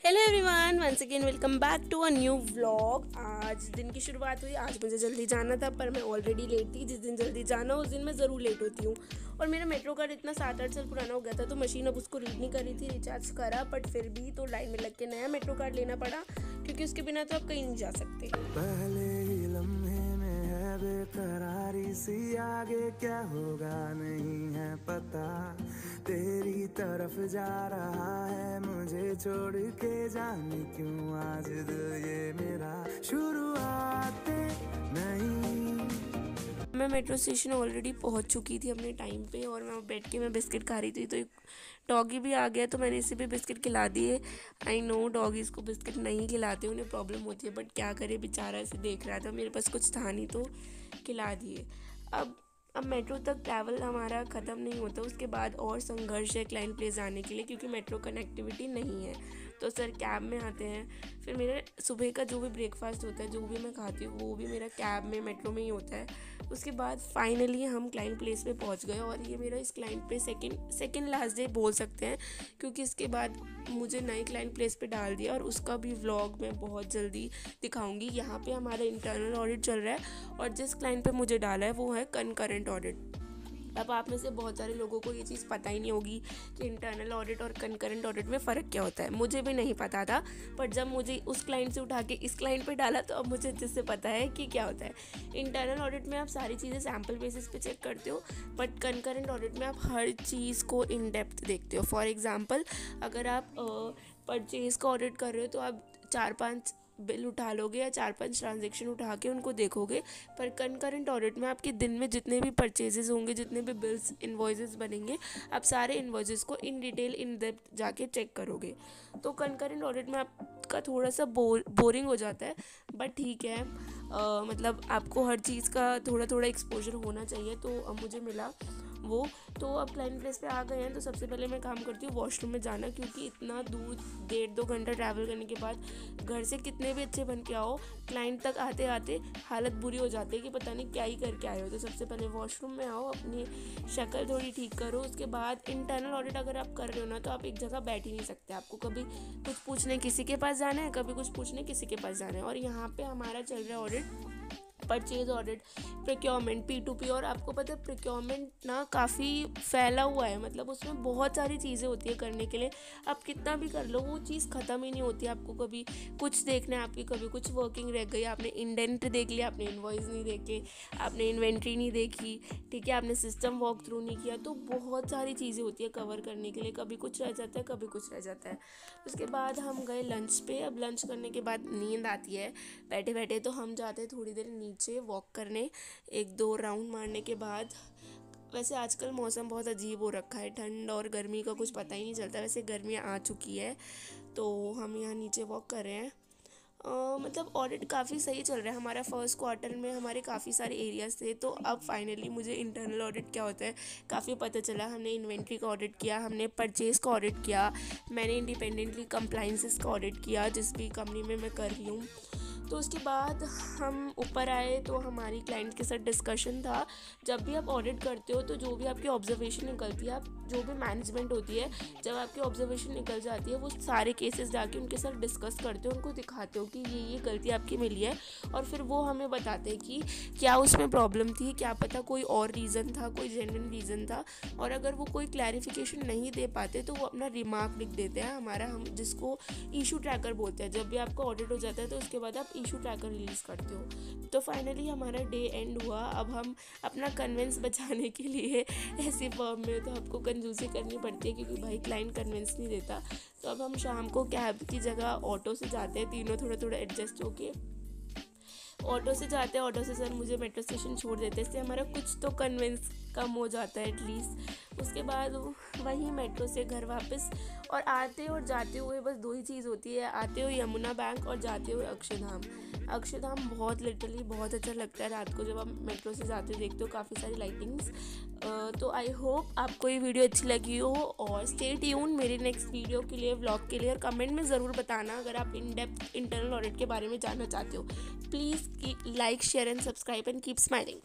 Hello everyone, once again welcome back to a new vlog. आज दिन की शुरुआत हुई। आज मुझे जल्दी जाना था पर मैं ऑलरेडी लेट थी। जिस दिन जल्दी जाना उस दिन मैं ज़रूर लेट होती हूँ। और मेरा मेट्रो कार्ड इतना 7-8 साल पुराना हो गया था तो मशीन अब उसको रीड नहीं कर रही थी। रिचार्ज करा बट फिर भी तो लाइन में लग के नया मेट्रो कार्ड लेना पड़ा, क्योंकि उसके बिना तो आप कहीं नहीं जा सकते। पहले ही लम्हे में है बेकरारी सी, आगे क्या होगा नहीं है पता। तेरी तरफ जा रहा है, मुझे छोड़ के जाने क्यों आज दिल ये मेरा। शुरुआत नहीं। मैं मेट्रो स्टेशन ऑलरेडी पहुंच चुकी थी अपने टाइम पे और मैं बैठ के मैं बिस्किट खा रही थी तो एक डॉगी भी आ गया तो मैंने इसे भी बिस्किट खिला दिए। आई नो डॉगीज़ को बिस्किट नहीं खिलाते, उन्हें प्रॉब्लम होती है, बट क्या करे, बेचारा इसे देख रहा था, मेरे पास कुछ था नहीं तो खिला दिए। अब मेट्रो तक ट्रैवल हमारा ख़त्म नहीं होता, उसके बाद और संघर्ष है क्लाइंट प्लेस जाने के लिए, क्योंकि मेट्रो कनेक्टिविटी नहीं है। तो सर कैब में आते हैं, फिर मेरे सुबह का जो भी ब्रेकफास्ट होता है, जो भी मैं खाती हूँ, वो भी मेरा कैब में मेट्रो में ही होता है। उसके बाद फाइनली हम क्लाइंट प्लेस पे पहुँच गए और ये मेरा इस क्लाइंट पे सेकेंड लास्ट डे बोल सकते हैं, क्योंकि इसके बाद मुझे नए क्लाइंट प्लेस पे डाल दिया और उसका भी व्लॉग मैं बहुत जल्दी दिखाऊंगी। यहाँ पे हमारा इंटरनल ऑडिट चल रहा है और जिस क्लाइंट पे मुझे डाला है वो है कनकरेंट ऑडिट। अब आप में से बहुत सारे लोगों को ये चीज़ पता ही नहीं होगी कि इंटरनल ऑडिट और कनकरेंट ऑडिट में फ़र्क क्या होता है। मुझे भी नहीं पता था, पर जब मुझे उस क्लाइंट से उठा के इस क्लाइंट पे डाला तो अब मुझे जिससे पता है कि क्या होता है। इंटरनल ऑडिट में आप सारी चीज़ें सैम्पल बेसिस पे चेक करते हो, बट कनकरेंट ऑडिट में आप हर चीज़ को इन डेप्थ देखते हो। फॉर एग्जाम्पल, अगर आप परचेज़ का ऑडिट कर रहे हो तो आप 4-5 बिल उठा लोगे या 4-5 ट्रांजेक्शन उठा के उनको देखोगे, पर कनकरेंट ऑडिट में आपके दिन में जितने भी परचेजेस होंगे, जितने भी बिल्स इन्वॉइसेस बनेंगे, आप सारे इन्वॉइसेस को इन डिटेल इन डेप्थ जाके चेक करोगे। तो कनकरेंट ऑडिट में आपका थोड़ा सा बोरिंग हो जाता है, बट ठीक है, मतलब आपको हर चीज़ का थोड़ा थोड़ा एक्सपोजर होना चाहिए, तो अब मुझे मिला वो। तो अब क्लाइंट प्लेस पे आ गए हैं तो सबसे पहले मैं काम करती हूँ वॉशरूम में जाना, क्योंकि इतना दूर 1.5-2 घंटा ट्रैवल करने के बाद घर से कितने भी अच्छे बन के आओ, क्लाइंट तक आते आते हालत बुरी हो जाती है कि पता नहीं क्या ही करके आए हो। तो सबसे पहले वॉशरूम में आओ, अपनी शक्ल थोड़ी ठीक करो। उसके बाद इंटरनल ऑडिट अगर आप कर रहे हो ना तो आप एक जगह बैठ ही नहीं सकते, आपको कभी कुछ पूछने किसी के पास जाना है, कभी कुछ पूछने किसी के पास जाना है। और यहाँ पे हमारा चल रहा है audit, purchase audit, procurement, P2P। और आपको पता है प्रोक्योरमेंट ना काफ़ी फैला हुआ है, मतलब उसमें बहुत सारी चीज़ें होती है करने के लिए। आप कितना भी कर लो वो चीज़ ख़त्म ही नहीं होती। आपको कभी कुछ देखना है, आपकी कभी कुछ वर्किंग रह गई, आपने इंडेंट देख लिया, आपने इनवॉइस नहीं देखे, आपने इन्वेंट्री नहीं देखी, ठीक है, आपने सिस्टम वॉक थ्रू नहीं किया। तो बहुत सारी चीज़ें होती है कवर करने के लिए, कभी कुछ रह जाता है, कभी कुछ रह जाता है। उसके बाद हम गए लंच पे। अब लंच करने के बाद नींद आती है बैठे बैठे, तो हम जाते हैं थोड़ी देर नीचे वॉक करने, 1-2 राउंड मारने के बाद। वैसे आजकल मौसम बहुत अजीब हो रखा है, ठंड और गर्मी का कुछ पता ही नहीं चलता। वैसे गर्मियाँ आ चुकी है तो हम यहाँ नीचे वॉक कर रहे हैं। मतलब ऑडिट काफ़ी सही चल रहा है हमारा। फर्स्ट क्वार्टर में हमारे काफ़ी सारे एरियाज थे, तो अब फाइनली मुझे इंटरनल ऑडिट क्या होता है काफ़ी पता चला। हमने इन्वेंट्री का ऑडिट किया, हमने परचेज़ का ऑडिट किया, मैंने इंडिपेंडेंटली कंप्लाइंसेस का ऑडिट किया जिस भी कंपनी में मैं कर रही हूँ। तो उसके बाद हम ऊपर आए तो हमारी क्लाइंट के साथ डिस्कशन था। जब भी आप ऑडिट करते हो तो जो भी आपकी ऑब्जर्वेशन निकलती है, आप जो भी मैनेजमेंट होती है, जब आपकी ऑब्जर्वेशन निकल जाती है वो सारे केसेस जाके उनके साथ डिस्कस करते हो, उनको दिखाते हो कि ये गलती आपकी मिली है, और फिर वो हमें बताते हैं कि क्या उसमें प्रॉब्लम थी, क्या पता कोई और रीज़न था, कोई जेन्युइन रीज़न था। और अगर वो कोई क्लैरिफिकेशन नहीं दे पाते तो वो अपना रिमार्क लिख देते हैं हमारा, हम जिसको इशू ट्रैकर बोलते हैं। जब भी आपका ऑडिट हो जाता है तो उसके बाद आप इशू ट्रैकर रिलीज़ करते हो। तो फाइनली हमारा डे एंड हुआ। अब हम अपना कन्विंस बचाने के लिए ऐसी फर्म में तो आपको कंजूसी करनी पड़ती है, क्योंकि भाई क्लाइंट कन्विंस नहीं देता। तो अब हम शाम को कैब की जगह ऑटो से जाते हैं, तीनों थोड़ा थोड़ा एडजस्ट होके ऑटो से जाते हैं। ऑटो से सर मुझे मेट्रो स्टेशन छोड़ देते हैं, इससे हमारा कुछ तो कन्विंस कम हो जाता है एटलीस्ट। उसके बाद वहीं मेट्रो से घर वापस, और आते और जाते हुए बस 2 ही चीज़ होती है, आते हुए यमुना बैंक और जाते हुए अक्षरधाम। अक्षरधाम बहुत लिटरली बहुत अच्छा लगता है रात को जब आप मेट्रो से जाते हो, देखते हो काफ़ी सारी लाइटिंग्स। तो आई होप आपको ये वीडियो अच्छी लगी हो, और स्टे ट्यून मेरे नेक्स्ट वीडियो के लिए, व्लॉग के लिए। और कमेंट में ज़रूर बताना अगर आप इन डेप्थ इंटरनल ऑडिट के बारे में जानना चाहते हो। Please like, share and subscribe and keep smiling.